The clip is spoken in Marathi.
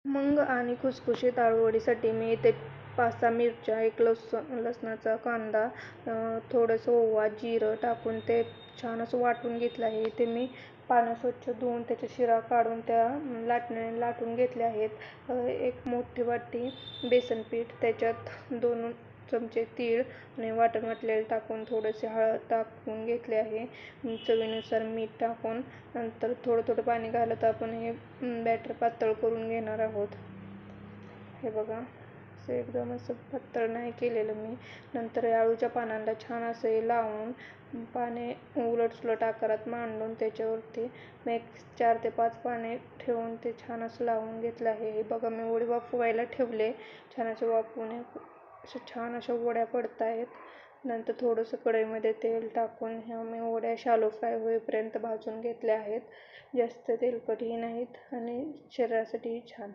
खमंग आणि खुसखुशीत आळूवडीसाठी मी इथे 5-6 मिरच्या, एक लसणाचा कांदा, थोडंसं ओवा, जिरं टाकून ते छान असं वाटून घेतलं आहे. इथे मी पानं स्वच्छ धुवून त्याच्या शिरा काढून त्या लाटण्याने लाटून घेतल्या आहेत. एक मोठी वाटी बेसन पीठ, त्याच्यात 2 चमचे तीळ आणि वाटण वाटलेले टाकून थोडेसे हळद टाकून घेतले आहे. चवीनुसार मीठ टाकून नंतर थोडं थोडं पाणी घालत आपण हे बॅटर पातळ करून घेणार आहोत. हे बघा, असं एकदम असं पातळ नाही केलेलं मी. नंतर अळूच्या पानांना छान असे लावून पाने उलटसुलट आकारात मांडून त्याच्यावरती मी एक 4 ते 5 पाने ठेवून ते छान असं लावून घेतलं आहे. हे बघा, मी वडी वाफवायला ठेवले. छान असे वाफवून अशा छान अशा वड्या पडत आहेत. नंतर थोडंसं कढईमध्ये तेल टाकून ह्या मी वड्या शॅलो फ्राय होईपर्यंत भाजून घेतल्या आहेत. जास्त तेलकटही नाहीत आणि शरीरासाठीही छान.